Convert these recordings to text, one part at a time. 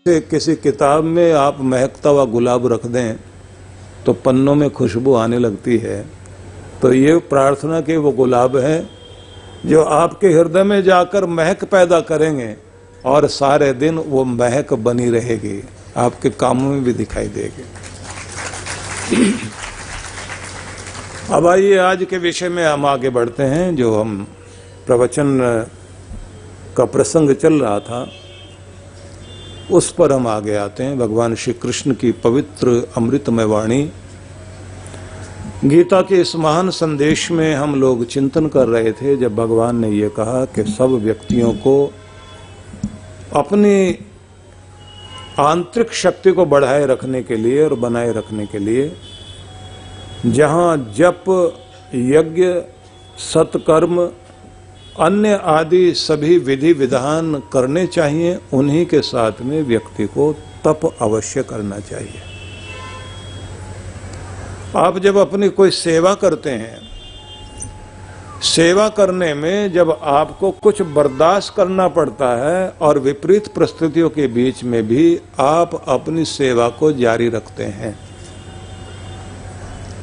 किसी किताब में आप महकता हुआ गुलाब रख दें तो पन्नों में खुशबू आने लगती है। तो ये प्रार्थना के वो गुलाब हैं जो आपके हृदय में जाकर महक पैदा करेंगे और सारे दिन वो महक बनी रहेगी, आपके कामों में भी दिखाई देगी। अब आइए आज के विषय में हम आगे बढ़ते हैं। जो हम प्रवचन का प्रसंग चल रहा था उस पर हम आगे आते हैं। भगवान श्री कृष्ण की पवित्र अमृतमय वाणी गीता के इस महान संदेश में हम लोग चिंतन कर रहे थे, जब भगवान ने ये कहा कि सब व्यक्तियों को अपनी आंतरिक शक्ति को बढ़ाए रखने के लिए और बनाए रखने के लिए जहाँ जप, यज्ञ, सत्कर्म, अन्य आदि सभी विधि विधान करने चाहिए, उन्हीं के साथ में व्यक्ति को तप अवश्य करना चाहिए। आप जब अपनी कोई सेवा करते हैं, सेवा करने में जब आपको कुछ बर्दाश्त करना पड़ता है और विपरीत परिस्थितियों के बीच में भी आप अपनी सेवा को जारी रखते हैं,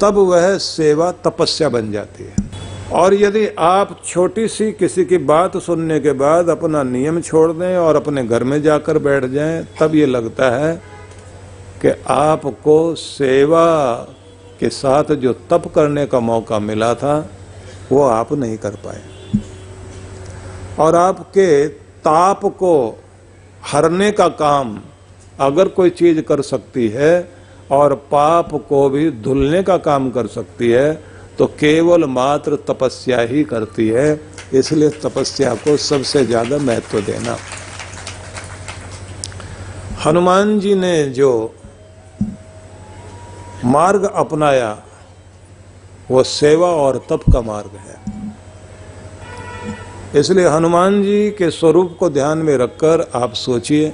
तब वह सेवा तपस्या बन जाती है। और यदि आप छोटी सी किसी की बात सुनने के बाद अपना नियम छोड़ दें और अपने घर में जाकर बैठ जाएं, तब ये लगता है कि आपको सेवा के साथ जो तप करने का मौका मिला था वो आप नहीं कर पाए। और आपके ताप को हरने का काम अगर कोई चीज कर सकती है और पाप को भी धुलने का काम कर सकती है तो केवल मात्र तपस्या ही करती है। इसलिए तपस्या को सबसे ज्यादा महत्व देना। हनुमान जी ने जो मार्ग अपनाया वो सेवा और तप का मार्ग है। इसलिए हनुमान जी के स्वरूप को ध्यान में रखकर आप सोचिए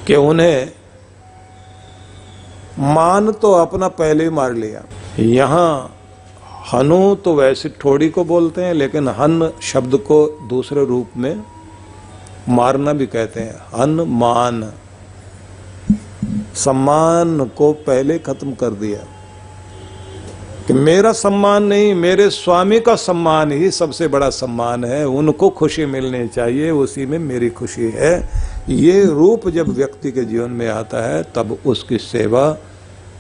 कि उन्हें मान तो अपना पहले ही मार लिया। यहाँ हनु तो वैसे ठोड़ी को बोलते हैं, लेकिन हन शब्द को दूसरे रूप में मारना भी कहते हैं। हन मान, सम्मान को पहले खत्म कर दिया कि मेरा सम्मान नहीं, मेरे स्वामी का सम्मान ही सबसे बड़ा सम्मान है, उनको खुशी मिलनी चाहिए, उसी में मेरी खुशी है। ये रूप जब व्यक्ति के जीवन में आता है तब उसकी सेवा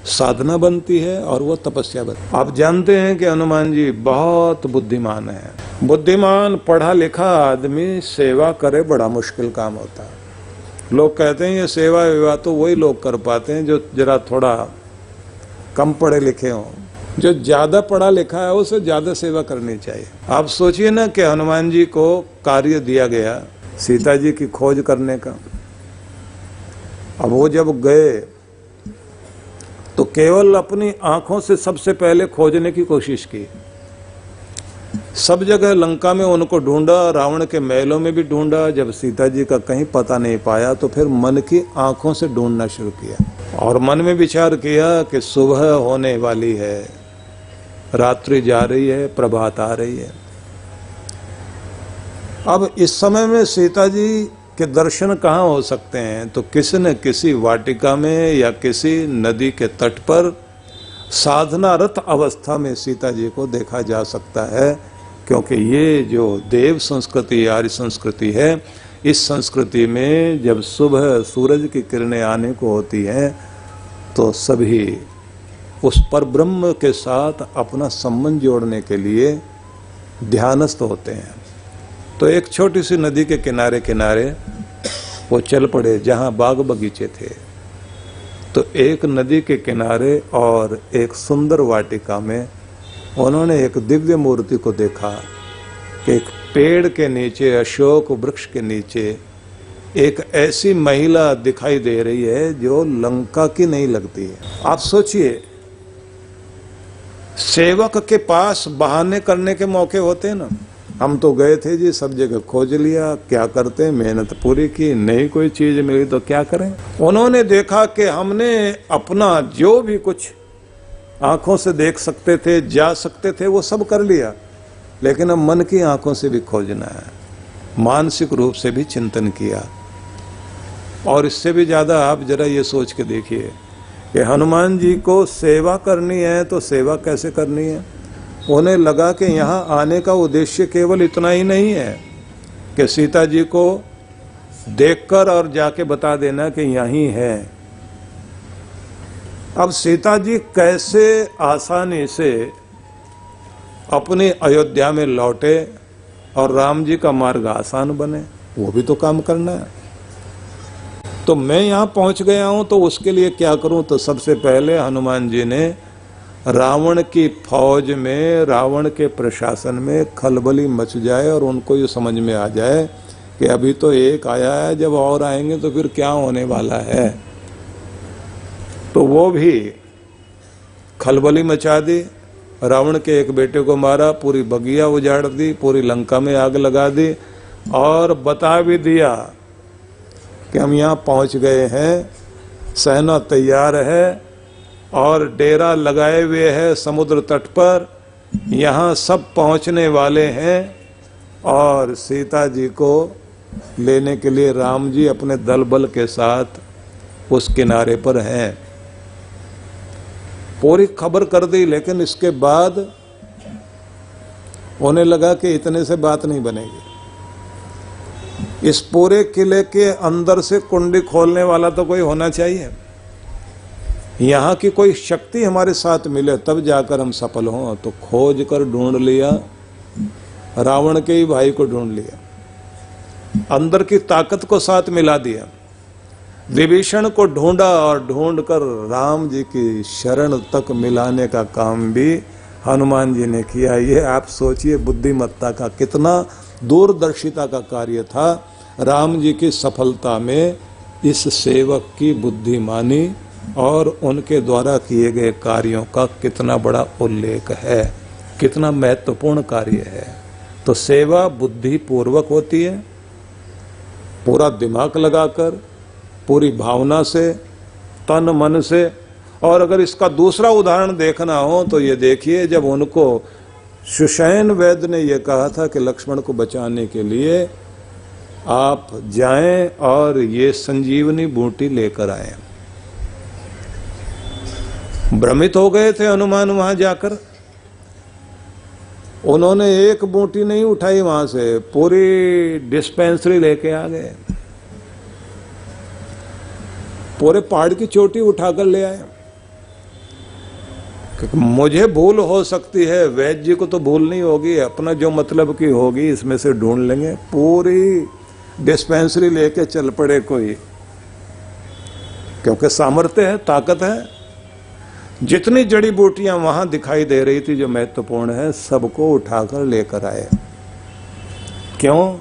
साधना बनती है और वो तपस्या बनती है। आप जानते हैं कि हनुमान जी बहुत बुद्धिमान है। बुद्धिमान पढ़ा लिखा आदमी सेवा करे बड़ा मुश्किल काम होता है। लोग कहते हैं ये सेवा विवाह तो वही लोग कर पाते हैं जो जरा थोड़ा कम पढ़े लिखे हों। जो ज्यादा पढ़ा लिखा है उसे ज्यादा सेवा करनी चाहिए। आप सोचिए ना कि हनुमान जी को कार्य दिया गया सीता जी की खोज करने का। अब वो जब गए तो केवल अपनी आंखों से सबसे पहले खोजने की कोशिश की। सब जगह लंका में उनको ढूंढा, रावण के महलों में भी ढूंढा। जब सीता जी का कहीं पता नहीं पाया तो फिर मन की आंखों से ढूंढना शुरू किया और मन में विचार किया कि सुबह होने वाली है, रात्रि जा रही है, प्रभात आ रही है। अब इस समय में सीता जी के दर्शन कहाँ हो सकते हैं? तो किसी न किसी वाटिका में या किसी नदी के तट पर साधनारत अवस्था में सीता जी को देखा जा सकता है, क्योंकि ये जो देव संस्कृति, आर्य संस्कृति है, इस संस्कृति में जब सुबह सूरज की किरणें आने को होती हैं तो सभी उस परब्रह्म के साथ अपना संबंध जोड़ने के लिए ध्यानस्थ होते हैं। तो एक छोटी सी नदी के किनारे किनारे वो चल पड़े जहाँ बाग बगीचे थे। तो एक नदी के किनारे और एक सुंदर वाटिका में उन्होंने एक दिव्य मूर्ति को देखा कि एक पेड़ के नीचे, अशोक वृक्ष के नीचे एक ऐसी महिला दिखाई दे रही है जो लंका की नहीं लगती है। आप सोचिए, सेवक के पास बहाने करने के मौके होते हैं ना। हम तो गए थे जी, सब जगह खोज लिया, क्या करते हैं, मेहनत पूरी की, नहीं कोई चीज मिली तो क्या करें। उन्होंने देखा कि हमने अपना जो भी कुछ आंखों से देख सकते थे, जा सकते थे, वो सब कर लिया, लेकिन अब मन की आंखों से भी खोजना है, मानसिक रूप से भी चिंतन किया। और इससे भी ज्यादा आप जरा ये सोच के देखिए कि हनुमान जी को सेवा करनी है तो सेवा कैसे करनी है। उन्हें लगा कि यहाँ आने का उद्देश्य केवल इतना ही नहीं है कि सीता जी को देखकर और जाके बता देना कि यहीं है। अब सीता जी कैसे आसानी से अपनी अयोध्या में लौटे और राम जी का मार्ग आसान बने, वो भी तो काम करना है। तो मैं यहाँ पहुंच गया हूं तो उसके लिए क्या करूं। तो सबसे पहले हनुमान जी ने रावण की फौज में, रावण के प्रशासन में खलबली मच जाए और उनको ये समझ में आ जाए कि अभी तो एक आया है, जब और आएंगे तो फिर क्या होने वाला है। तो वो भी खलबली मचा दी, रावण के एक बेटे को मारा, पूरी बगिया उजाड़ दी, पूरी लंका में आग लगा दी और बता भी दिया कि हम यहाँ पहुँच गए हैं, सेना तैयार है और डेरा लगाए हुए है समुद्र तट पर, यहाँ सब पहुँचने वाले हैं और सीता जी को लेने के लिए राम जी अपने दल बल के साथ उस किनारे पर हैं। पूरी खबर कर दी, लेकिन इसके बाद उन्हें लगा कि इतने से बात नहीं बनेगी। इस पूरे किले के अंदर से कुंडी खोलने वाला तो कोई होना चाहिए, यहाँ की कोई शक्ति हमारे साथ मिले तब जाकर हम सफल हों। तो खोज कर ढूंढ लिया, रावण के ही भाई को ढूंढ लिया, अंदर की ताकत को साथ मिला दिया, विभीषण को ढूंढा और ढूंढकर राम जी की शरण तक मिलाने का काम भी हनुमान जी ने किया। ये आप सोचिए बुद्धिमत्ता का, कितना दूरदर्शिता का कार्य था। राम जी की सफलता में इस सेवक की बुद्धिमानी और उनके द्वारा किए गए कार्यों का कितना बड़ा उल्लेख है, कितना महत्वपूर्ण कार्य है। तो सेवा बुद्धि पूर्वक होती है, पूरा दिमाग लगाकर, पूरी भावना से, तन मन से। और अगर इसका दूसरा उदाहरण देखना हो तो ये देखिए, जब उनको सुषेण वैद्य ने यह कहा था कि लक्ष्मण को बचाने के लिए आप जाएं और ये संजीवनी बूटी लेकर आए, भ्रमित हो गए थे हनुमान वहां जाकर। उन्होंने एक बूटी नहीं उठाई, वहां से पूरी डिस्पेंसरी लेके आ गए, पूरे पहाड़ की चोटी उठाकर ले आए। मुझे भूल हो सकती है, वैद्य जी को तो भूल नहीं होगी, अपना जो मतलब की होगी इसमें से ढूंढ लेंगे। पूरी डिस्पेंसरी लेके चल पड़े कोई, क्योंकि सामर्थ्य है, ताकत है। जितनी जड़ी बूटियां वहां दिखाई दे रही थी जो महत्वपूर्ण है, सबको उठाकर लेकर आए। क्यों?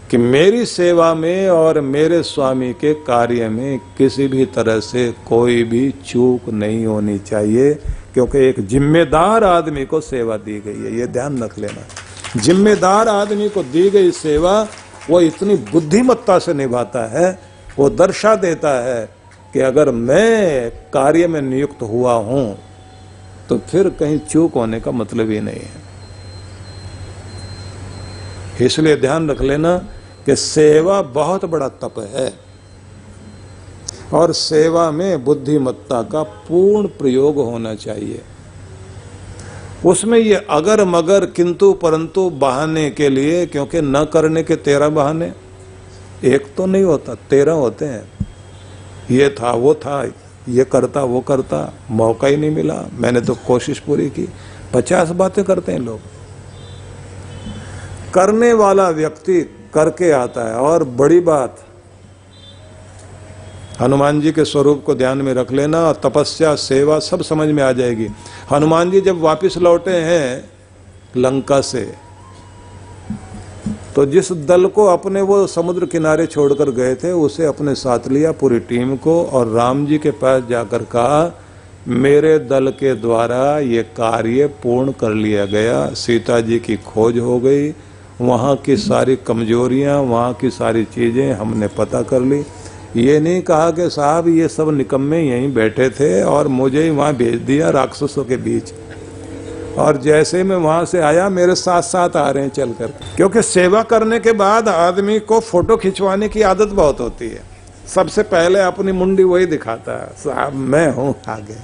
कि मेरी सेवा में और मेरे स्वामी के कार्य में किसी भी तरह से कोई भी चूक नहीं होनी चाहिए, क्योंकि एक जिम्मेदार आदमी को सेवा दी गई है, ये ध्यान रख लेना। जिम्मेदार आदमी को दी गई सेवा वो इतनी बुद्धिमत्ता से निभाता है, वो दर्शा देता है कि अगर मैं कार्य में नियुक्त हुआ हूं तो फिर कहीं चूक होने का मतलब ही नहीं है। इसलिए ध्यान रख लेना कि सेवा बहुत बड़ा तप है और सेवा में बुद्धिमत्ता का पूर्ण प्रयोग होना चाहिए। उसमें ये अगर मगर किंतु परंतु बहाने के लिए, क्योंकि न करने के 13 बहाने, एक तो नहीं होता, 13 होते हैं। ये था, वो था, ये करता, वो करता, मौका ही नहीं मिला, मैंने तो कोशिश पूरी की। 50 बातें करते हैं लोग। करने वाला व्यक्ति करके आता है। और बड़ी बात, हनुमान जी के स्वरूप को ध्यान में रख लेना, और तपस्या, सेवा सब समझ में आ जाएगी। हनुमान जी जब वापस लौटे हैं लंका से, तो जिस दल को अपने वो समुद्र किनारे छोड़कर गए थे उसे अपने साथ लिया, पूरी टीम को, और राम जी के पास जाकर कहा मेरे दल के द्वारा ये कार्य पूर्ण कर लिया गया। सीता जी की खोज हो गई, वहाँ की सारी कमजोरियाँ, वहाँ की सारी चीज़ें हमने पता कर ली। ये नहीं कहा कि साहब ये सब निकम्मे यहीं बैठे थे और मुझे ही वहाँ भेज दिया राक्षसों के बीच, और जैसे मैं वहाँ से आया मेरे साथ साथ आ रहे हैं चलकर। क्योंकि सेवा करने के बाद आदमी को फोटो खिंचवाने की आदत बहुत होती है। सबसे पहले अपनी मुंडी वही दिखाता है, साहब मैं हूं आगे।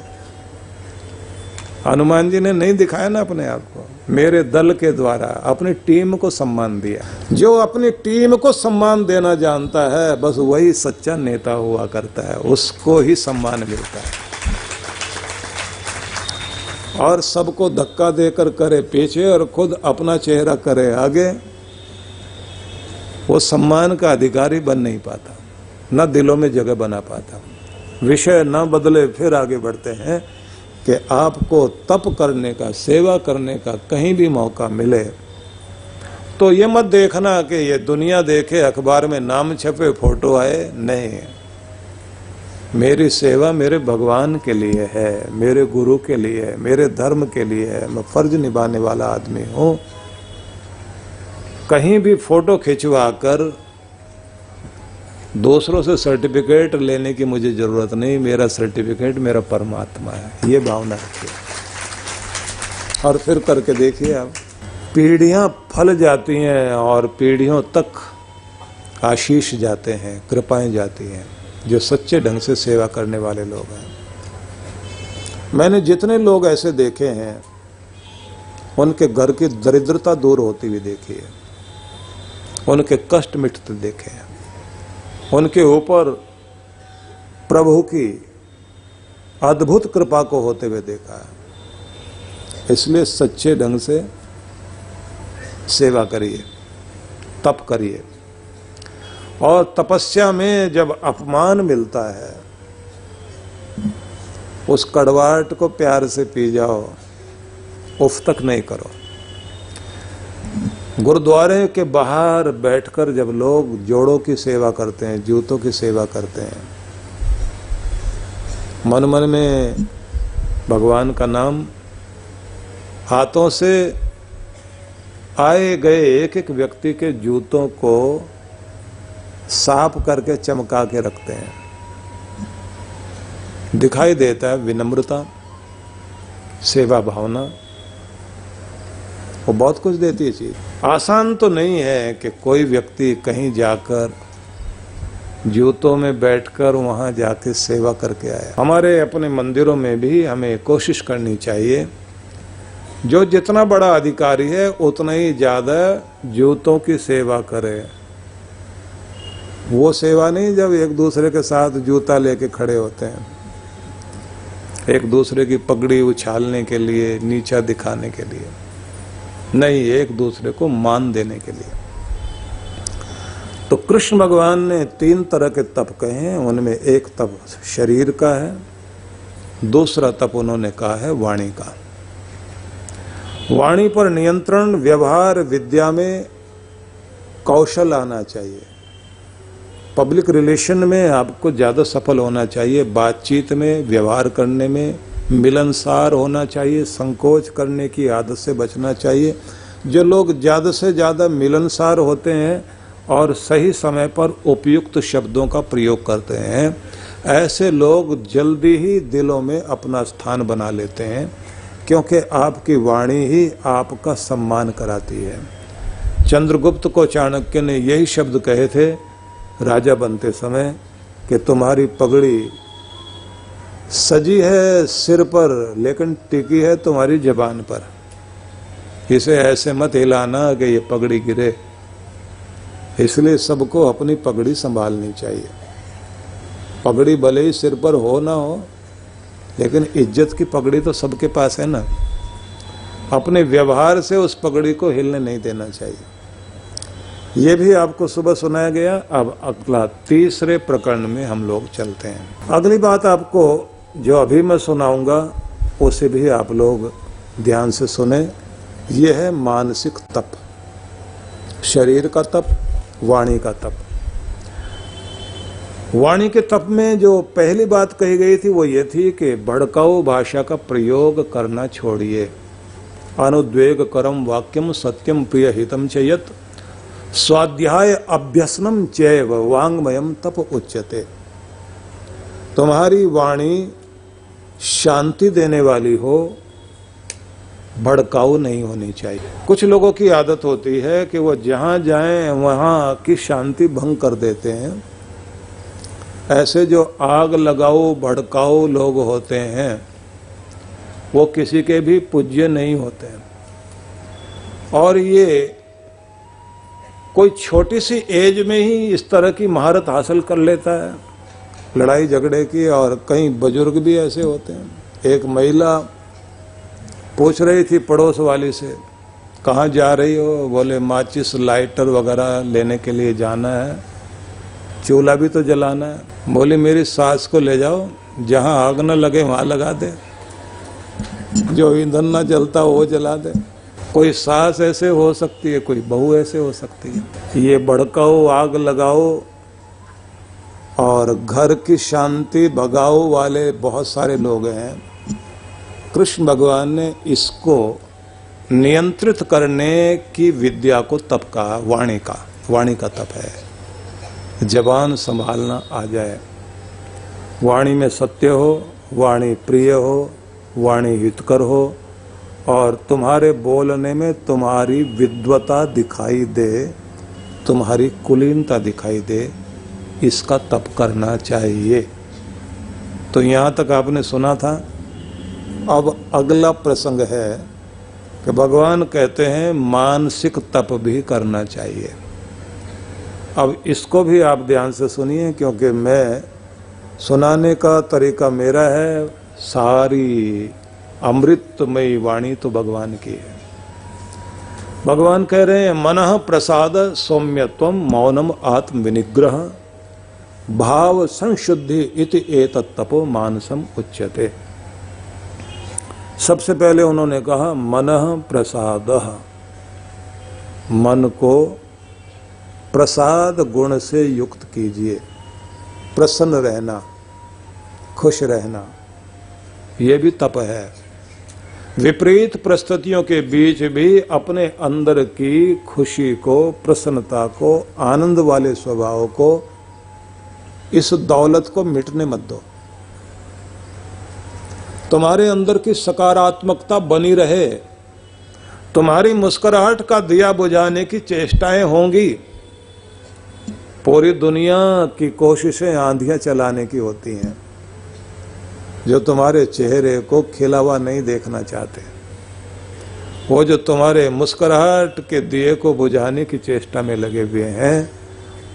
हनुमान जी ने नहीं दिखाया ना अपने आप को, मेरे दल के द्वारा अपनी टीम को सम्मान दिया। जो अपनी टीम को सम्मान देना जानता है बस वही सच्चा नेता हुआ करता है, उसको ही सम्मान मिलता है। और सबको धक्का देकर करे पीछे और खुद अपना चेहरा करे आगे, वो सम्मान का अधिकारी बन नहीं पाता, न दिलों में जगह बना पाता। विषय न बदले फिर आगे बढ़ते हैं कि आपको तप करने का, सेवा करने का कहीं भी मौका मिले तो ये मत देखना कि ये दुनिया देखे, अखबार में नाम छपे, फोटो आए। नहीं, मेरी सेवा मेरे भगवान के लिए है, मेरे गुरु के लिए है, मेरे धर्म के लिए है। मैं फर्ज निभाने वाला आदमी हूं। कहीं भी फोटो खिंचवा कर दूसरों से सर्टिफिकेट लेने की मुझे जरूरत नहीं। मेरा सर्टिफिकेट मेरा परमात्मा है, ये भावना रखिए। और फिर करके देखिए आप, पीढ़ियां फल जाती हैं और पीढ़ियों तक आशीष जाते हैं, कृपाएं जाती हैं, जो सच्चे ढंग से सेवा करने वाले लोग हैं। मैंने जितने लोग ऐसे देखे हैं उनके घर की दरिद्रता दूर होती हुई देखी है, उनके कष्ट मिटते देखे हैं, उनके ऊपर प्रभु की अद्भुत कृपा को होते हुए देखा है। इसलिए सच्चे ढंग से सेवा करिए, तप करिए। और तपस्या में जब अपमान मिलता है उस कड़वाहट को प्यार से पी जाओ, उफ तक नहीं करो। गुरुद्वारे के बाहर बैठकर जब लोग जोड़ों की सेवा करते हैं, जूतों की सेवा करते हैं, मन मन में भगवान का नाम, हाथों से आए गए एक एक व्यक्ति के जूतों को साफ करके चमका के रखते हैं। दिखाई देता है विनम्रता, सेवा भावना, वो बहुत कुछ देती है चीज। आसान तो नहीं है कि कोई व्यक्ति कहीं जाकर जूतों में बैठकर वहां जाके सेवा करके आए। हमारे अपने मंदिरों में भी हमें कोशिश करनी चाहिए, जो जितना बड़ा अधिकारी है उतना ही ज्यादा जूतों की सेवा करे। वो सेवा नहीं जब एक दूसरे के साथ जूता लेके खड़े होते हैं, एक दूसरे की पगड़ी उछालने के लिए, नीचा दिखाने के लिए नहीं, एक दूसरे को मान देने के लिए। तो कृष्ण भगवान ने 3 तरह के तप कहे हैं। उनमें एक तप शरीर का है, दूसरा तप उन्होंने कहा है वाणी का। वाणी पर नियंत्रण, व्यवहार विद्या में कौशल आना चाहिए। पब्लिक रिलेशन में आपको ज़्यादा सफल होना चाहिए, बातचीत में, व्यवहार करने में मिलनसार होना चाहिए, संकोच करने की आदत से बचना चाहिए। जो लोग ज़्यादा से ज़्यादा मिलनसार होते हैं और सही समय पर उपयुक्त शब्दों का प्रयोग करते हैं, ऐसे लोग जल्दी ही दिलों में अपना स्थान बना लेते हैं, क्योंकि आपकी वाणी ही आपका सम्मान कराती है। चंद्रगुप्त को चाणक्य ने यही शब्द कहे थे राजा बनते समय कि तुम्हारी पगड़ी सजी है सिर पर लेकिन टिकी है तुम्हारी जबान पर, इसे ऐसे मत हिलाना कि ये पगड़ी गिरे। इसलिए सबको अपनी पगड़ी संभालनी चाहिए। पगड़ी भले ही सिर पर हो ना हो, लेकिन इज्जत की पगड़ी तो सबके पास है ना। अपने व्यवहार से उस पगड़ी को हिलने नहीं देना चाहिए। ये भी आपको सुबह सुनाया गया। अब अगला 3रे प्रकरण में हम लोग चलते हैं। अगली बात आपको जो अभी मैं सुनाऊंगा उसे भी आप लोग ध्यान से सुने। ये है मानसिक तप, शरीर का तप, वाणी का तप। वाणी के तप में जो पहली बात कही गई थी वो ये थी कि भड़काऊ भाषा का प्रयोग करना छोड़िए। अनुद्वेग करम वाक्यम सत्यम प्रिय हितम च यत् स्वाध्याय अभ्यसनम चैव वांग्मयम तप उच्यते। तुम्हारी वाणी शांति देने वाली हो, भड़काऊ नहीं होनी चाहिए। कुछ लोगों की आदत होती है कि वो जहां जाएं वहां की शांति भंग कर देते हैं। ऐसे जो आग लगाओ भड़काओ लोग होते हैं वो किसी के भी पूज्य नहीं होते हैं। और ये कोई छोटी सी एज में ही इस तरह की महारत हासिल कर लेता है लड़ाई झगड़े की। और कई बुजुर्ग भी ऐसे होते हैं। एक महिला पूछ रही थी पड़ोस वाली से, कहाँ जा रही हो? बोले माचिस लाइटर वगैरह लेने के लिए जाना है, चूल्हा भी तो जलाना है। बोले मेरी सास को ले जाओ, जहाँ आग न लगे वहाँ लगा दे, जो ईंधन ना जलता वो जला दे। कोई सास ऐसे हो सकती है, कोई बहू ऐसे हो सकती है। ये भड़काओ आग लगाओ और घर की शांति भगाओ वाले बहुत सारे लोग हैं। कृष्ण भगवान ने इसको नियंत्रित करने की विद्या को तप कहा। वाणी का तप है। जबान संभालना आ जाए, वाणी में सत्य हो, वाणी प्रिय हो, वाणी हितकर हो और तुम्हारे बोलने में तुम्हारी विद्वता दिखाई दे, तुम्हारी कुलीनता दिखाई दे, इसका तप करना चाहिए। तो यहाँ तक आपने सुना था। अब अगला प्रसंग है कि भगवान कहते हैं मानसिक तप भी करना चाहिए। अब इसको भी आप ध्यान से सुनिए, क्योंकि मैं सुनाने का तरीका मेरा है, सारी अमृतमयी वाणी तो भगवान की है। भगवान कह रहे हैं मनः प्रसाद सौम्यत्वम मौनम आत्म विनिग्रह भाव संशुद्धि इति एतत् तपो मानसम उच्यते। सबसे पहले उन्होंने कहा मनः प्रसादः, मन को प्रसाद गुण से युक्त कीजिए। प्रसन्न रहना, खुश रहना, ये भी तप है। विपरीत परिस्थितियों के बीच भी अपने अंदर की खुशी को, प्रसन्नता को, आनंद वाले स्वभाव को, इस दौलत को मिटने मत दो। तुम्हारे अंदर की सकारात्मकता बनी रहे। तुम्हारी मुस्कुराहट का दिया बुझाने की चेष्टाएं होंगी। पूरी दुनिया की कोशिशें आंधियां चलाने की होती हैं, जो तुम्हारे चेहरे को खिला हुआ नहीं देखना चाहते। वो जो तुम्हारे मुस्कुराहट के दिए को बुझाने की चेष्टा में लगे हुए हैं,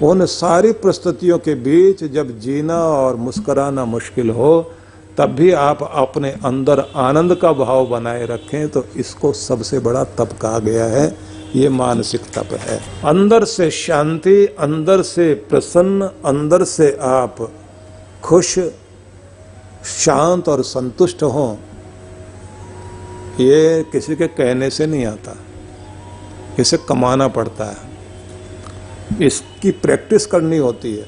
उन सारी परिस्थितियों के बीच जब जीना और मुस्कुराना मुश्किल हो, तब भी आप अपने अंदर आनंद का भाव बनाए रखें, तो इसको सबसे बड़ा तप कहा गया है। ये मानसिक तप है। अंदर से शांति, अंदर से प्रसन्न, अंदर से आप खुश, शांत और संतुष्ट हों, ये किसी के कहने से नहीं आता, इसे कमाना पड़ता है, इसकी प्रैक्टिस करनी होती है।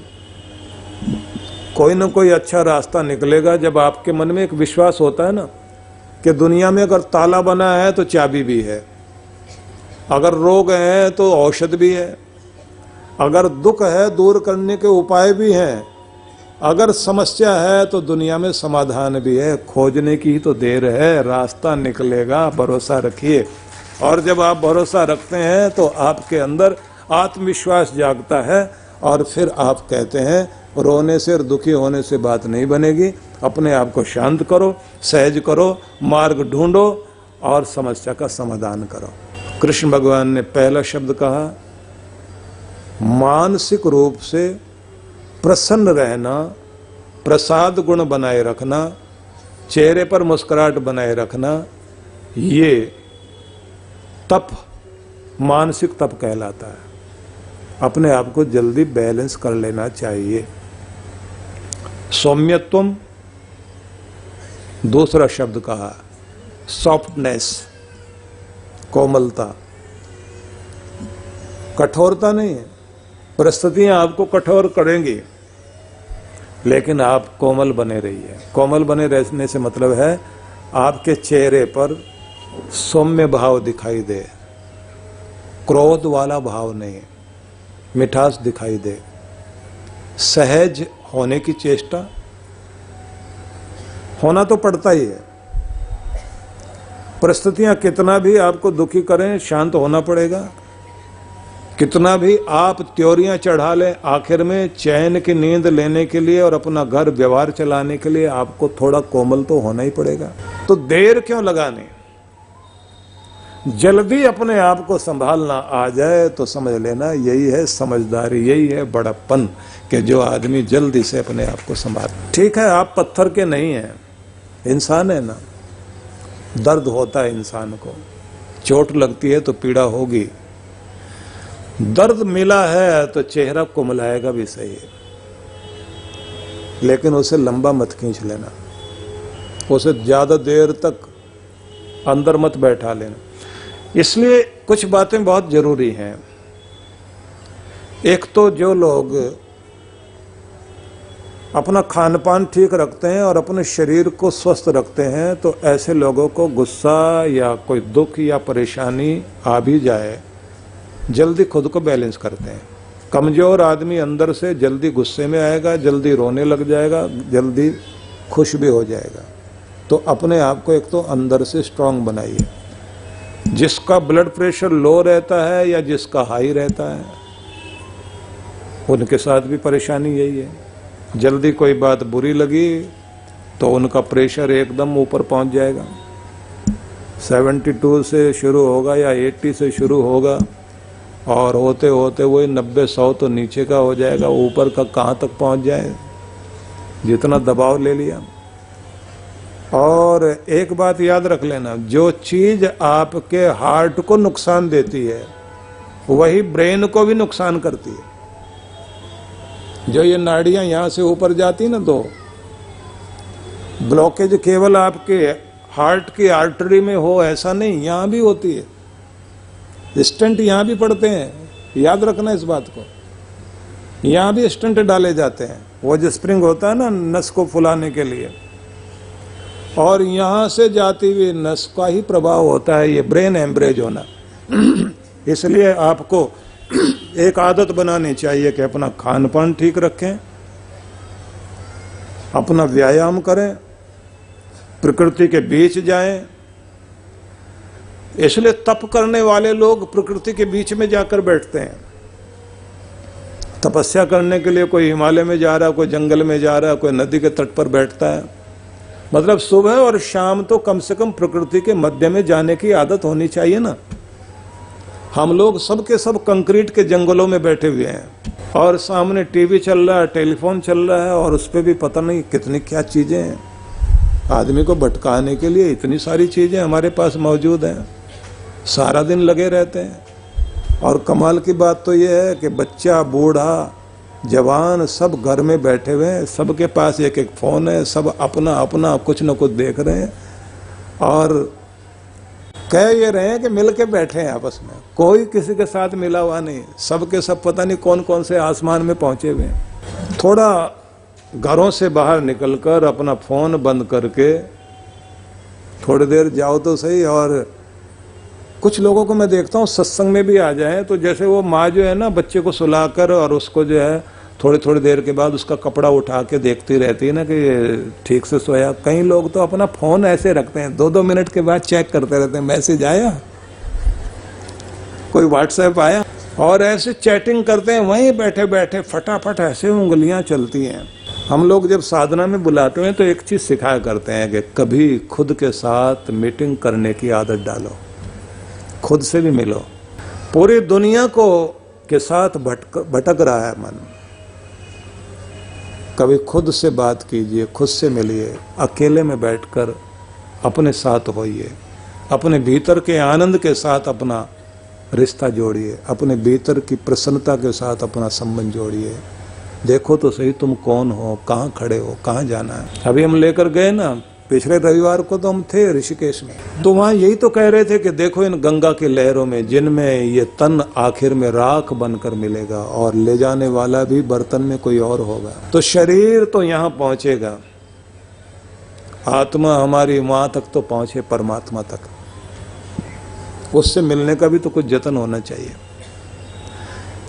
कोई ना कोई अच्छा रास्ता निकलेगा जब आपके मन में एक विश्वास होता है ना कि दुनिया में अगर ताला बना है तो चाबी भी है, अगर रोग है तो औषध भी है, अगर दुख है दूर करने के उपाय भी हैं, अगर समस्या है तो दुनिया में समाधान भी है। खोजने की ही तो देर है, रास्ता निकलेगा, भरोसा रखिए। और जब आप भरोसा रखते हैं तो आपके अंदर आत्मविश्वास जागता है और फिर आप कहते हैं रोने से और दुखी होने से बात नहीं बनेगी। अपने आप को शांत करो, सहज करो, मार्ग ढूंढो और समस्या का समाधान करो। कृष्ण भगवान ने पहला शब्द कहा मानसिक रूप से प्रसन्न रहना, प्रसाद गुण बनाए रखना, चेहरे पर मुस्कुराहट बनाए रखना, ये तप मानसिक तप कहलाता है। अपने आप को जल्दी बैलेंस कर लेना चाहिए। सौम्यत्वम दूसरा शब्द कहा, सॉफ्टनेस, कोमलता, कठोरता नहीं है। परिस्थितियां आपको कठोर करेंगी, लेकिन आप कोमल बने रहिए। कोमल बने रहने से मतलब है आपके चेहरे पर सौम्य भाव दिखाई दे, क्रोध वाला भाव नहीं, मिठास दिखाई दे, सहज होने की चेष्टा। होना तो पड़ता ही है, परिस्थितियां कितना भी आपको दुखी करें, शांत होना पड़ेगा। कितना भी आप त्योरियां चढ़ा लें, आखिर में चैन की नींद लेने के लिए और अपना घर व्यवहार चलाने के लिए आपको थोड़ा कोमल तो होना ही पड़ेगा। तो देर क्यों लगानी, जल्दी अपने आप को संभालना आ जाए तो समझ लेना यही है समझदारी, यही है बड़प्पन, कि जो आदमी जल्दी से अपने आप को संभाल। ठीक है, आप पत्थर के नहीं हैं, इंसान है ना, दर्द होता है इंसान को, चोट लगती है तो पीड़ा होगी, दर्द मिला है तो चेहरा कुमलाएगा भी सही है, लेकिन उसे लंबा मत खींच लेना, उसे ज्यादा देर तक अंदर मत बैठा लेना। इसलिए कुछ बातें बहुत जरूरी हैं। एक तो जो लोग अपना खान पान ठीक रखते हैं और अपने शरीर को स्वस्थ रखते हैं, तो ऐसे लोगों को गुस्सा या कोई दुख या परेशानी आ भी जाए, जल्दी खुद को बैलेंस करते हैं। कमजोर आदमी अंदर से जल्दी गुस्से में आएगा, जल्दी रोने लग जाएगा, जल्दी खुश भी हो जाएगा। तो अपने आप को एक तो अंदर से स्ट्रांग बनाइए। जिसका ब्लड प्रेशर लो रहता है या जिसका हाई रहता है, उनके साथ भी परेशानी यही है। जल्दी कोई बात बुरी लगी तो उनका प्रेशर एकदम ऊपर पहुंच जाएगा, 72 से शुरू होगा या 80 से शुरू होगा और होते होते वही 90-100 तो नीचे का हो जाएगा, ऊपर का कहाँ तक पहुंच जाए, जितना दबाव ले लिया। और एक बात याद रख लेना, जो चीज आपके हार्ट को नुकसान देती है वही ब्रेन को भी नुकसान करती है। जो ये नाड़ियां यहां से ऊपर जाती ना, तो ब्लॉकेज केवल आपके हार्ट की आर्टरी में हो ऐसा नहीं, यहां भी होती है। स्टंट यहां भी पड़ते हैं, याद रखना इस बात को, यहां भी स्टंट डाले जाते हैं। वो जो स्प्रिंग होता है ना नस को फुलाने के लिए, और यहां से जाती हुई नस का ही प्रभाव होता है ये ब्रेन हेमरेज होना। इसलिए आपको एक आदत बनानी चाहिए कि अपना खान पान ठीक रखें, अपना व्यायाम करें, प्रकृति के बीच जाएं। इसलिए तप करने वाले लोग प्रकृति के बीच में जाकर बैठते हैं। तपस्या करने के लिए कोई हिमालय में जा रहा है, कोई जंगल में जा रहा है, कोई नदी के तट पर बैठता है। मतलब सुबह और शाम तो कम से कम प्रकृति के मध्य में जाने की आदत होनी चाहिए ना। हम लोग सब के सब कंक्रीट के जंगलों में बैठे हुए हैं और सामने टीवी चल रहा है, टेलीफोन चल रहा है, और उस पर भी पता नहीं कितनी क्या चीजें हैं। आदमी को भटकाने के लिए इतनी सारी चीजें हमारे पास मौजूद हैं, सारा दिन लगे रहते हैं। और कमाल की बात तो ये है कि बच्चा, बूढ़ा, जवान सब घर में बैठे हुए हैं, सबके पास एक एक फोन है, सब अपना अपना कुछ न कुछ देख रहे हैं और कह ये रहे हैं कि मिल के बैठे हैं आपस में। कोई किसी के साथ मिला हुआ नहीं, सबके सब पता नहीं कौन कौन से आसमान में पहुंचे हुए हैं। थोड़ा घरों से बाहर निकलकर अपना फोन बंद करके थोड़ी देर जाओ तो सही। और कुछ लोगों को मैं देखता हूँ सत्संग में भी आ जाए तो जैसे वो माँ जो है ना बच्चे को सुलाकर और उसको जो है थोड़ी थोड़ी देर के बाद उसका कपड़ा उठा के देखती रहती है ना कि ठीक से सोया। कई लोग तो अपना फोन ऐसे रखते हैं, 2-2 मिनट के बाद चेक करते रहते हैं, मैसेज आया, कोई व्हाट्सएप आया, और ऐसे चैटिंग करते हैं वहीं बैठे बैठे, फटाफट ऐसे उंगलियां चलती हैं। हम लोग जब साधना में बुलाते हैं तो एक चीज सिखाया करते हैं कि कभी खुद के साथ मीटिंग करने की आदत डालो, खुद से भी मिलो। पूरी दुनिया को के साथ भटक रहा है मन, कभी खुद से बात कीजिए, खुद से मिलिए, अकेले में बैठकर अपने साथ होइए, अपने भीतर के आनंद के साथ अपना रिश्ता जोड़िए, अपने भीतर की प्रसन्नता के साथ अपना संबंध जोड़िए। देखो तो सही तुम कौन हो, कहाँ खड़े हो, कहाँ जाना है। अभी हम लेकर गए ना, पिछले रविवार को तो हम थे ऋषिकेश में, तो वहाँ यही तो कह रहे थे कि देखो इन गंगा की लहरों में, जिनमें ये तन आखिर में राख बनकर मिलेगा और ले जाने वाला भी बर्तन में कोई और होगा। तो शरीर तो यहाँ पहुंचेगा, आत्मा हमारी वहां तक तो पहुंचे, परमात्मा तक। उससे मिलने का भी तो कुछ जतन होना चाहिए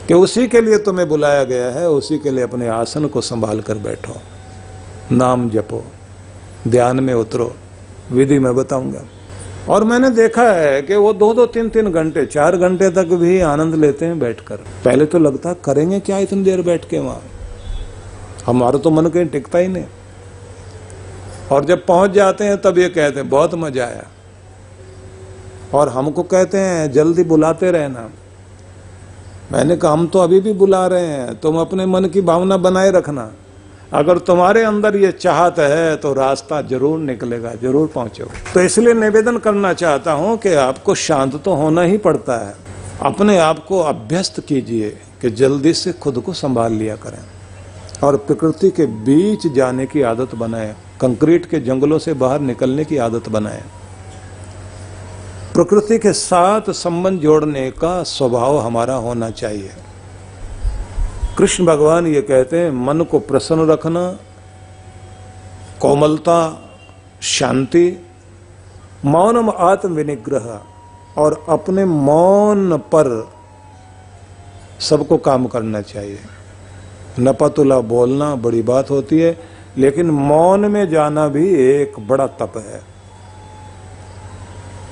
कि उसी के लिए तुम्हें बुलाया गया है, उसी के लिए अपने आसन को संभाल कर बैठो, नाम जपो, ध्यान में उतरो। विधि मैं बताऊंगा। और मैंने देखा है कि वो 2-2, 3-3 घंटे, 4 घंटे तक भी आनंद लेते हैं बैठकर। पहले तो लगता करेंगे क्या इतनी देर बैठ के वहां, हमारा तो मन कहीं टिकता ही नहीं। और जब पहुंच जाते हैं तब ये कहते हैं बहुत मजा आया, और हमको कहते हैं जल्दी बुलाते रहना। मैंने कहा हम तो अभी भी बुला रहे हैं, तुम अपने मन की भावना बनाए रखना। अगर तुम्हारे अंदर ये चाहत है तो रास्ता जरूर निकलेगा, जरूर पहुंचोगे। तो इसलिए निवेदन करना चाहता हूं कि आपको शांत तो होना ही पड़ता है। अपने आप को अभ्यस्त कीजिए कि जल्दी से खुद को संभाल लिया करें और प्रकृति के बीच जाने की आदत बनाएं, कंक्रीट के जंगलों से बाहर निकलने की आदत बनाएं। प्रकृति के साथ संबंध जोड़ने का स्वभाव हमारा होना चाहिए। कृष्ण भगवान ये कहते हैं मन को प्रसन्न रखना, कोमलता, शांति, मौनम आत्म विनिग्रह, और अपने मौन पर सबको काम करना चाहिए। नपतुला बोलना बड़ी बात होती है, लेकिन मौन में जाना भी एक बड़ा तप है।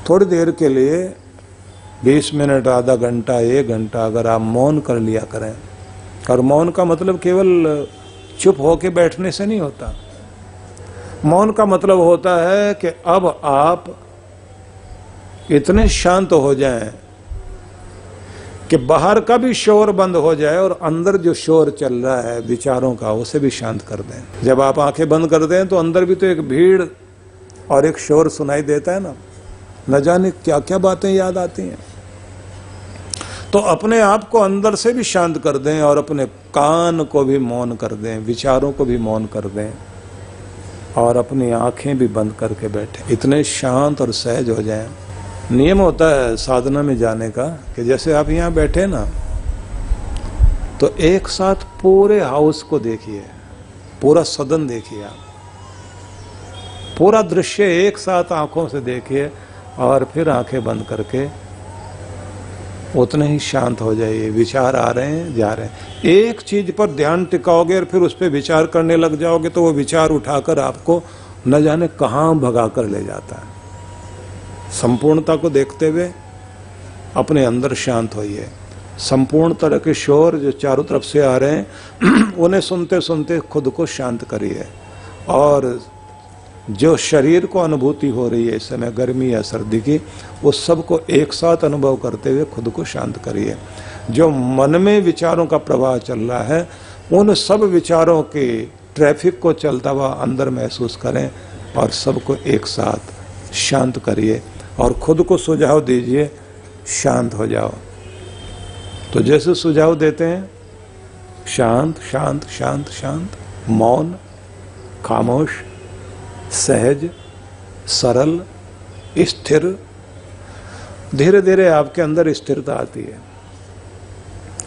थोड़ी देर के लिए 20 मिनट, आधा घंटा, 1 घंटा अगर आप मौन कर लिया करें, और मौन का मतलब केवल चुप होके बैठने से नहीं होता। मौन का मतलब होता है कि अब आप इतने शांत हो जाएं कि बाहर का भी शोर बंद हो जाए और अंदर जो शोर चल रहा है विचारों का, उसे भी शांत कर दें। जब आप आंखें बंद कर दें तो अंदर भी तो एक भीड़ और एक शोर सुनाई देता है ना, न जाने क्या क्या बातें याद आती हैं। तो अपने आप को अंदर से भी शांत कर दें और अपने कान को भी मौन कर दें, विचारों को भी मौन कर दें, और अपनी आंखें भी बंद करके बैठे, इतने शांत और सहज हो जाएं। नियम होता है साधना में जाने का कि जैसे आप यहाँ बैठे ना, तो एक साथ पूरे हाउस को देखिए, पूरा सदन देखिए, आप पूरा दृश्य एक साथ आंखों से देखिए, और फिर आंखें बंद करके उतने ही शांत हो जाइए। विचार आ रहे हैं, जा रहे हैं, एक चीज पर ध्यान टिकाओगे और फिर उस पर विचार करने लग जाओगे तो वो विचार उठाकर आपको न जाने कहाँ भगा कर ले जाता है। संपूर्णता को देखते हुए अपने अंदर शांत होइए। संपूर्ण तरह के शोर जो चारों तरफ से आ रहे हैं उन्हें सुनते सुनते खुद को शांत करिए, और जो शरीर को अनुभूति हो रही है इस समय गर्मी या सर्दी की, उस सब को एक साथ अनुभव करते हुए खुद को शांत करिए। जो मन में विचारों का प्रवाह चल रहा है, उन सब विचारों के ट्रैफिक को चलता हुआ अंदर महसूस करें और सबको एक साथ शांत करिए और खुद को सुझाव दीजिए, शांत हो जाओ। तो जैसे सुझाव देते हैं, शांत शांत शांत शांत, मौन, खामोश, सहज, सरल, स्थिर, धीरे धीरे आपके अंदर स्थिरता आती है।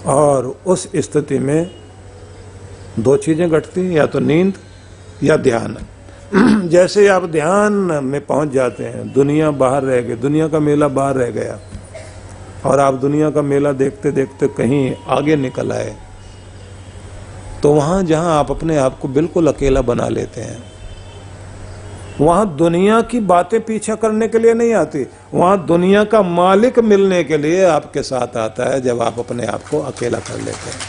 और उस स्थिति में 2 चीजें घटती हैं, या तो नींद या ध्यान। जैसे आप ध्यान में पहुंच जाते हैं, दुनिया बाहर रह गई, दुनिया का मेला बाहर रह गया, और आप दुनिया का मेला देखते देखते कहीं आगे निकल आए, तो वहां जहां आप अपने आप को बिल्कुल अकेला बना लेते हैं, वहां दुनिया की बातें पीछा करने के लिए नहीं आती, वहां दुनिया का मालिक मिलने के लिए आपके साथ आता है। जब आप अपने आप को अकेला कर लेते हैं,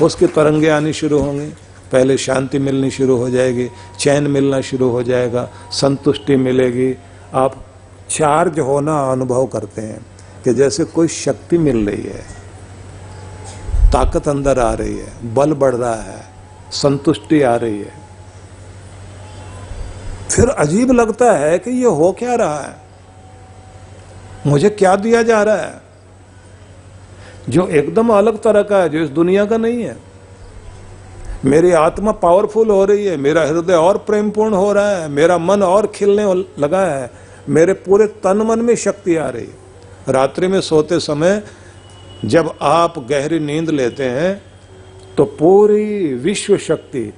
उसकी तरंगे आनी शुरू होंगी। पहले शांति मिलनी शुरू हो जाएगी, चैन मिलना शुरू हो जाएगा, संतुष्टि मिलेगी। आप चार्ज होना अनुभव करते हैं कि जैसे कोई शक्ति मिल रही है, ताकत अंदर आ रही है, बल बढ़ रहा है, संतुष्टि आ रही है। फिर अजीब लगता है कि ये हो क्या रहा है, मुझे क्या दिया जा रहा है जो एकदम अलग तरह का है, जो इस दुनिया का नहीं है। मेरी आत्मा पावरफुल हो रही है, मेरा हृदय और प्रेमपूर्ण हो रहा है, मेरा मन और खिलने लगा है, मेरे पूरे तन मन में शक्ति आ रही है। रात्रि में सोते समय जब आप गहरी नींद लेते हैं तो पूरी विश्व शक्ति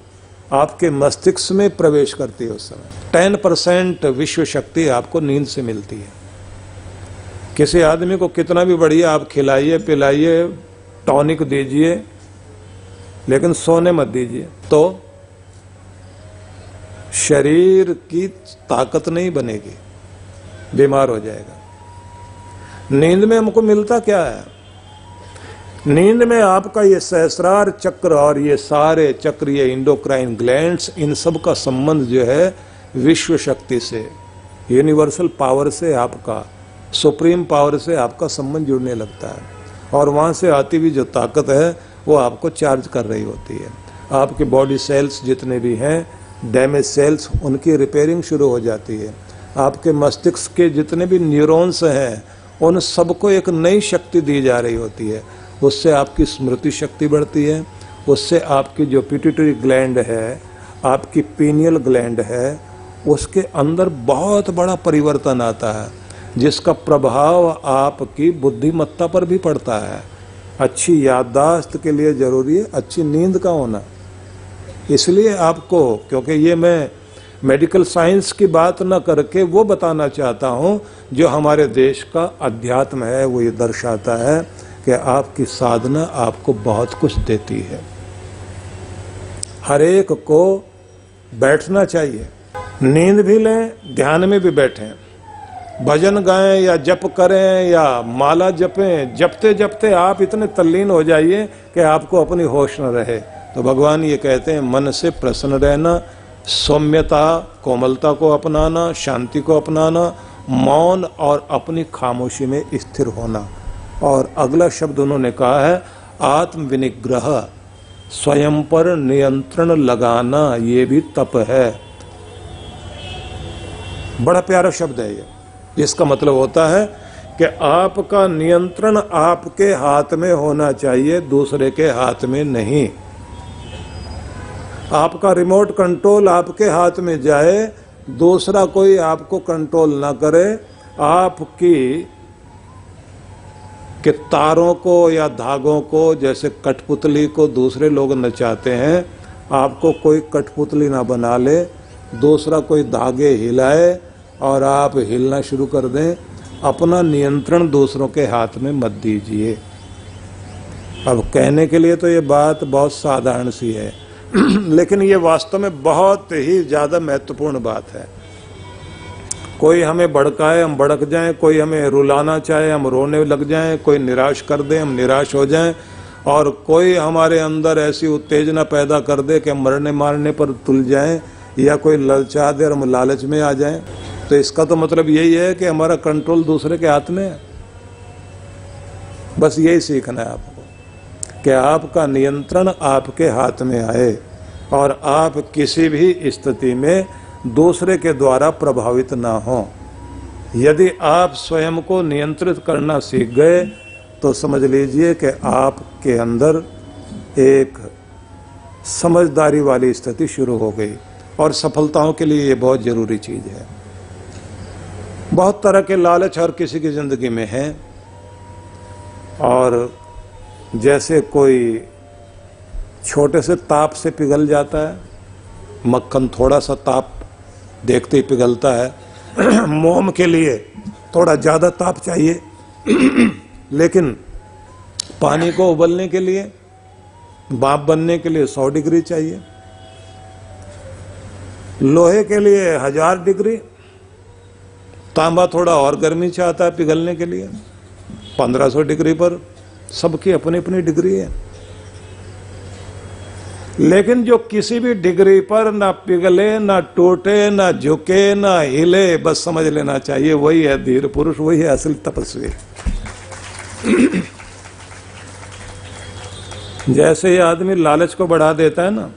आपके मस्तिष्क में प्रवेश करती है। उस समय 10% विश्व शक्ति आपको नींद से मिलती है। किसी आदमी को कितना भी बढ़िया आप खिलाइए पिलाइए, टॉनिक दीजिए, लेकिन सोने मत दीजिए, तो शरीर की ताकत नहीं बनेगी। बीमार हो जाएगा। नींद में हमको मिलता क्या है? नींद में आपका ये सहस्रार चक्र और ये सारे चक्र, ये इंडोक्राइन ग्लैंड्स, इन सब का संबंध जो है विश्व शक्ति से, यूनिवर्सल पावर से, आपका सुप्रीम पावर से आपका संबंध जुड़ने लगता है। और वहाँ से आती हुई जो ताकत है वो आपको चार्ज कर रही होती है। आपके बॉडी सेल्स जितने भी हैं, डैमेज सेल्स, उनकी रिपेयरिंग शुरू हो जाती है। आपके मस्तिष्क के जितने भी न्यूरॉन्स हैं उन सबको एक नई शक्ति दी जा रही होती है। उससे आपकी स्मृति शक्ति बढ़ती है, उससे आपकी जो पिट्यूटरी ग्लैंड है, आपकी पीनियल ग्लैंड है, उसके अंदर बहुत बड़ा परिवर्तन आता है, जिसका प्रभाव आपकी बुद्धिमत्ता पर भी पड़ता है। अच्छी याददाश्त के लिए जरूरी है अच्छी नींद का होना। इसलिए आपको, क्योंकि ये मैं मेडिकल साइंस की बात न करके वो बताना चाहता हूँ जो हमारे देश का अध्यात्म है, वो ये दर्शाता है कि आपकी साधना आपको बहुत कुछ देती है। हर एक को बैठना चाहिए, नींद भी लें, ध्यान में भी बैठें, भजन गाएं या जप करें या माला जपें। जपते जपते आप इतने तल्लीन हो जाइए कि आपको अपनी होश न रहे। तो भगवान ये कहते हैं मन से प्रसन्न रहना, सौम्यता, कोमलता को अपनाना, शांति को अपनाना, मौन और अपनी खामोशी में स्थिर होना। और अगला शब्द उन्होंने कहा है आत्म विनिग्रह, स्वयं पर नियंत्रण लगाना, ये भी तप है। बड़ा प्यारा शब्द है ये। इसका मतलब होता है कि आपका नियंत्रण आपके हाथ में होना चाहिए, दूसरे के हाथ में नहीं। आपका रिमोट कंट्रोल आपके हाथ में जाए, दूसरा कोई आपको कंट्रोल ना करे। आपकी कि तारों को या धागों को, जैसे कठपुतली को दूसरे लोग नचाते हैं, आपको कोई कठपुतली ना बना ले, दूसरा कोई धागे हिलाए और आप हिलना शुरू कर दें। अपना नियंत्रण दूसरों के हाथ में मत दीजिए। अब कहने के लिए तो ये बात बहुत साधारण सी है लेकिन ये वास्तव में बहुत ही ज़्यादा महत्वपूर्ण बात है। कोई हमें भड़काए हम भड़क जाएं, कोई हमें रुलाना चाहे हम रोने लग जाएं, कोई निराश कर दे हम निराश हो जाएं, और कोई हमारे अंदर ऐसी उत्तेजना पैदा कर दे कि हम मरने मारने पर तुल जाएं, या कोई ललचा दे और हम लालच में आ जाएं। तो इसका तो मतलब यही है कि हमारा कंट्रोल दूसरे के हाथ में है। बस यही सीखना है आपको कि आपका नियंत्रण आपके हाथ में आए और आप किसी भी स्थिति में दूसरे के द्वारा प्रभावित ना हो। यदि आप स्वयं को नियंत्रित करना सीख गए तो समझ लीजिए कि आपके अंदर एक समझदारी वाली स्थिति शुरू हो गई। और सफलताओं के लिए ये बहुत ज़रूरी चीज़ है। बहुत तरह के लालच हर किसी की ज़िंदगी में हैं, और जैसे कोई छोटे से ताप से पिघल जाता है, मक्खन थोड़ा सा ताप देखते ही पिघलता है मोम के लिए थोड़ा ज़्यादा ताप चाहिए लेकिन पानी को उबलने के लिए, भाप बनने के लिए 100 डिग्री चाहिए। लोहे के लिए 1000 डिग्री, तांबा थोड़ा और गर्मी चाहता है पिघलने के लिए 1500 डिग्री पर। सबकी अपनी अपनी डिग्री है, लेकिन जो किसी भी डिग्री पर ना पिघले, ना टूटे, ना झुके, ना हिले, बस समझ लेना चाहिए वही है धीर पुरुष, वही है असली तपस्वी। जैसे ही आदमी लालच को बढ़ा देता है ना,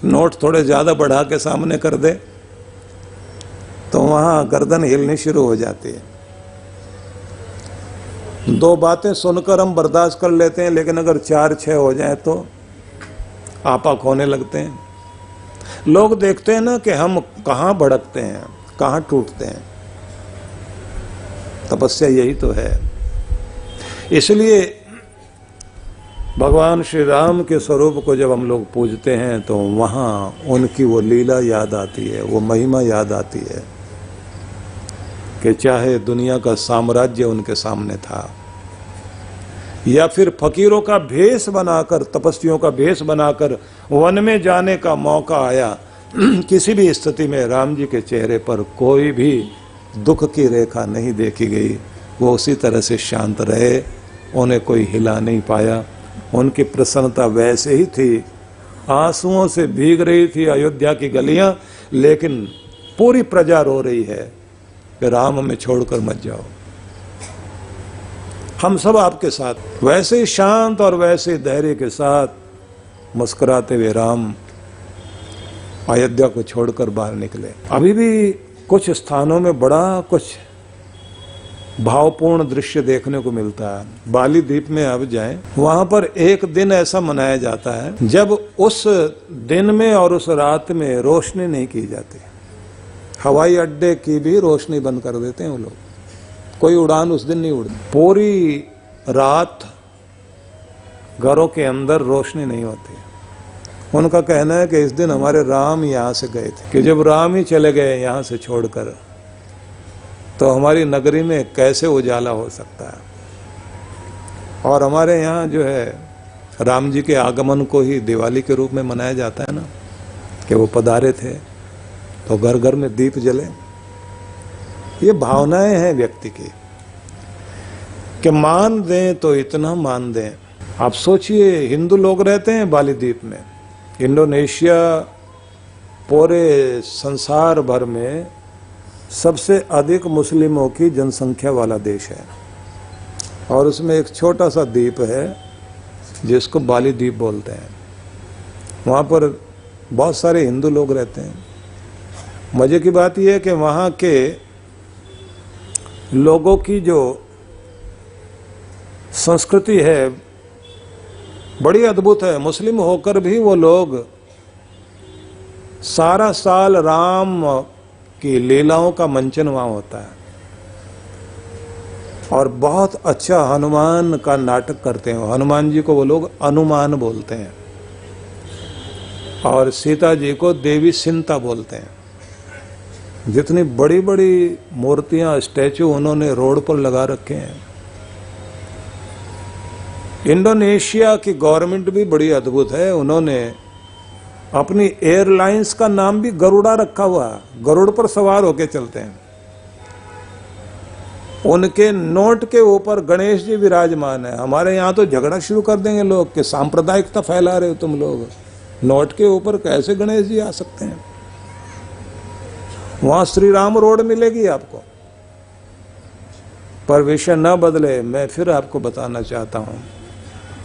नोट थोड़े ज्यादा बढ़ा के सामने कर दे तो वहां गर्दन हिलनी शुरू हो जाती है। 2 बातें सुनकर हम बर्दाश्त कर लेते हैं, लेकिन अगर 4-6 हो जाए तो आपा खोने लगते हैं। लोग देखते हैं ना कि हम कहाँ भड़कते हैं, कहाँ टूटते हैं। तपस्या यही तो है। इसलिए भगवान श्री राम के स्वरूप को जब हम लोग पूजते हैं तो वहाँ उनकी वो लीला याद आती है, वो महिमा याद आती है कि चाहे दुनिया का साम्राज्य उनके सामने था, या फिर फकीरों का भेष बनाकर, तपस्वियों का भेष बनाकर वन में जाने का मौका आया, किसी भी स्थिति में राम जी के चेहरे पर कोई भी दुख की रेखा नहीं देखी गई, वो उसी तरह से शांत रहे, उन्हें कोई हिला नहीं पाया। उनकी प्रसन्नता वैसे ही थी, आंसुओं से भीग रही थी अयोध्या की गलियां, लेकिन पूरी प्रजा रो रही है कि राम हमें छोड़कर मत जाओ, हम सब आपके साथ। वैसे ही शांत और वैसे ही धैर्य के साथ मुस्कुराते हुए राम अयोध्या को छोड़कर बाहर निकले। अभी भी कुछ स्थानों में बड़ा कुछ भावपूर्ण दृश्य देखने को मिलता है। बाली द्वीप में अब जाएं, वहां पर एक दिन ऐसा मनाया जाता है जब उस दिन में और उस रात में रोशनी नहीं की जाती। हवाई अड्डे की भी रोशनी बंद कर देते हैं वो लोग, कोई उड़ान उस दिन नहीं उड़ती। पूरी रात घरों के अंदर रोशनी नहीं होती। उनका कहना है कि इस दिन हमारे राम यहाँ से गए थे, कि जब राम ही चले गए यहाँ से छोड़कर, तो हमारी नगरी में कैसे उजाला हो सकता है। और हमारे यहाँ जो है राम जी के आगमन को ही दिवाली के रूप में मनाया जाता है ना, कि वो पधारे थे तो घर घर में दीप जले। ये भावनाएं हैं व्यक्ति की, कि मान दें तो इतना मान दें। आप सोचिए, हिंदू लोग रहते हैं बाली द्वीप में। इंडोनेशिया पूरे संसार भर में सबसे अधिक मुस्लिमों की जनसंख्या वाला देश है, और उसमें एक छोटा सा द्वीप है जिसको बाली द्वीप बोलते हैं। वहाँ पर बहुत सारे हिंदू लोग रहते हैं। मजे की बात यह है कि वहाँ के लोगों की जो संस्कृति है बड़ी अद्भुत है। मुस्लिम होकर भी वो लोग सारा साल राम की लीलाओं का मंचन वहाँ होता है, और बहुत अच्छा हनुमान का नाटक करते हैं। हनुमान जी को वो लोग अनुमान बोलते हैं, और सीता जी को देवी सिंता बोलते हैं। जितनी बड़ी बड़ी मूर्तियां, स्टैचू उन्होंने रोड पर लगा रखे हैं। इंडोनेशिया की गवर्नमेंट भी बड़ी अद्भुत है। उन्होंने अपनी एयरलाइंस का नाम भी गरुड़ा रखा हुआ, गरुड़ पर सवार होके चलते हैं। उनके नोट के ऊपर गणेश जी विराजमान है। हमारे यहाँ तो झगड़ा शुरू कर देंगे लोग कि सांप्रदायिकता फैला रहे हो तुम लोग, नोट के ऊपर कैसे गणेश जी आ सकते हैं। वहां श्री राम रोड मिलेगी आपको। पर विषय न बदले, मैं फिर आपको बताना चाहता हूं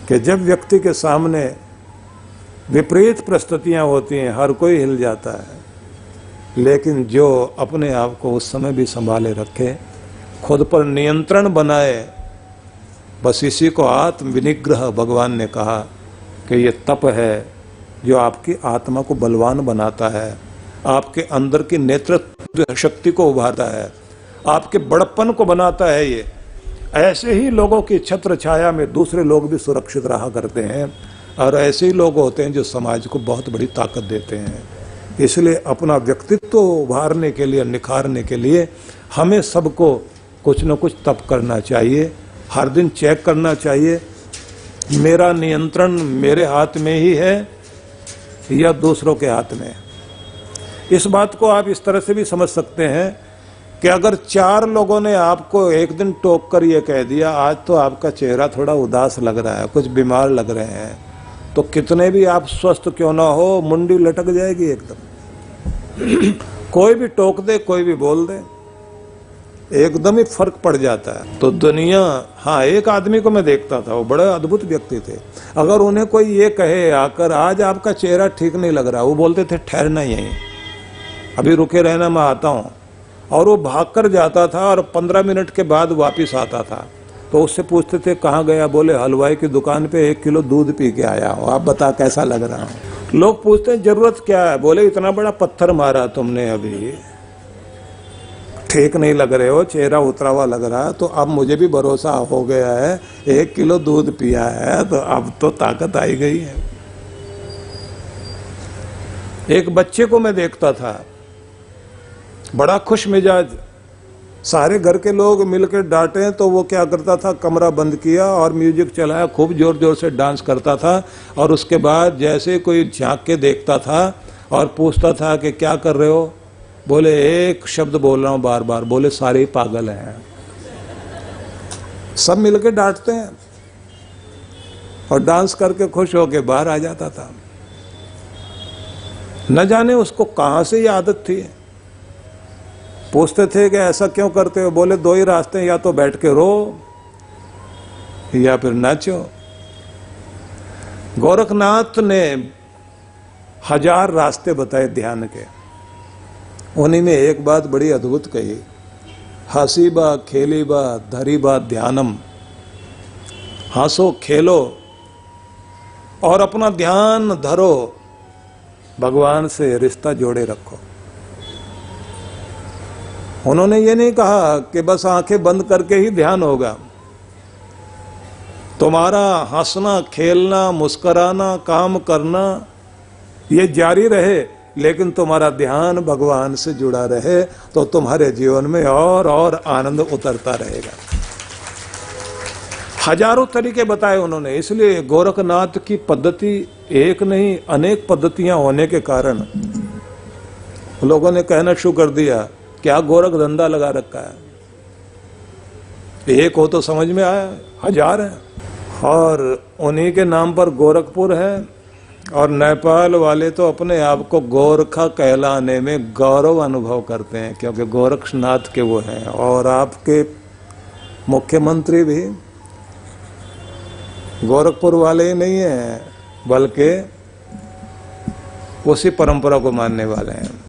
कि जब व्यक्ति के सामने विपरीत परिस्थितियां होती हैं, हर कोई हिल जाता है, लेकिन जो अपने आप को उस समय भी संभाले रखे, खुद पर नियंत्रण बनाए, बस इसी को आत्म विनिग्रह भगवान ने कहा कि ये तप है जो आपकी आत्मा को बलवान बनाता है, आपके अंदर की नेतृत्व शक्ति को उभारता है, आपके बड़प्पन को बनाता है। ये ऐसे ही लोगों की छत्र छाया में दूसरे लोग भी सुरक्षित रहा करते हैं, और ऐसे ही लोग होते हैं जो समाज को बहुत बड़ी ताकत देते हैं। इसलिए अपना व्यक्तित्व उभारने के लिए, निखारने के लिए हमें सबको कुछ न कुछ तप करना चाहिए। हर दिन चेक करना चाहिए, मेरा नियंत्रण मेरे हाथ में ही है या दूसरों के हाथ में। इस बात को आप इस तरह से भी समझ सकते हैं कि अगर 4 लोगों ने आपको एक दिन टोक कर ये कह दिया, आज तो आपका चेहरा थोड़ा उदास लग रहा है, कुछ बीमार लग रहे हैं, तो कितने भी आप स्वस्थ क्यों ना हो, मुंडी लटक जाएगी एकदम। कोई भी टोक दे, कोई भी बोल दे, एकदम ही फर्क पड़ जाता है। तो दुनिया, हाँ, एक आदमी को मैं देखता था, वो बड़े अद्भुत व्यक्ति थे। अगर उन्हें कोई ये कहे आकर, आज आपका चेहरा ठीक नहीं लग रहा, वो बोलते थे ठहरना यहीं, अभी रुके रहना, मैं आता हूँ। और वो भागकर जाता था और 15 मिनट के बाद वापस आता था। तो उससे पूछते थे कहाँ गया, बोले हलवाई की दुकान पे 1 किलो दूध पी के आया हूँ, आप बता कैसा लग रहा हूँ। लोग पूछते हैं जरूरत क्या है, बोले इतना बड़ा पत्थर मारा तुमने, अभी ठीक नहीं लग रहे हो, चेहरा उतरा हुआ लग रहा है, तो अब मुझे भी भरोसा हो गया है, 1 किलो दूध पिया है तो अब तो ताकत आई गई है। एक बच्चे को मैं देखता था, बड़ा खुश मिजाज, सारे घर के लोग मिलकर डांटे तो वो क्या करता था, कमरा बंद किया और म्यूजिक चलाया, खूब जोर जोर से डांस करता था। और उसके बाद जैसे कोई झांक के देखता था और पूछता था कि क्या कर रहे हो, बोले एक शब्द बोल रहा हूं बार बार, बोले सारे ही पागल हैं। सब मिलके डांटते हैं और डांस करके खुश होके बाहर आ जाता था। न जाने उसको कहां से ये आदत थी। पूछते थे कि ऐसा क्यों करते हो, बोले दो ही रास्ते हैं, या तो बैठ के रो या फिर नाचो। गोरखनाथ ने 1000 रास्ते बताए ध्यान के, उन्हीं में एक बात बड़ी अद्भुत कही, हंसी बा खेली बा धरी बा ध्यानम। हंसो खेलो और अपना ध्यान धरो, भगवान से रिश्ता जोड़े रखो। उन्होंने ये नहीं कहा कि बस आंखें बंद करके ही ध्यान होगा। तुम्हारा हंसना खेलना मुस्कुराना काम करना ये जारी रहे, लेकिन तुम्हारा ध्यान भगवान से जुड़ा रहे तो तुम्हारे जीवन में और आनंद उतरता रहेगा। हजारों तरीके बताए उन्होंने। इसलिए गोरखनाथ की पद्धति एक नहीं अनेक पद्धतियां होने के कारण लोगों ने कहना शुरू कर दिया, क्या गोरख धंधा लगा रखा है। एक हो तो समझ में आया, 1000 है। और उन्हीं के नाम पर गोरखपुर है। और नेपाल वाले तो अपने आप को गोरखा कहलाने में गौरव अनुभव करते हैं, क्योंकि गोरखनाथ के वो हैं। और आपके मुख्यमंत्री भी गोरखपुर वाले ही नहीं हैं, बल्कि उसी परंपरा को मानने वाले हैं।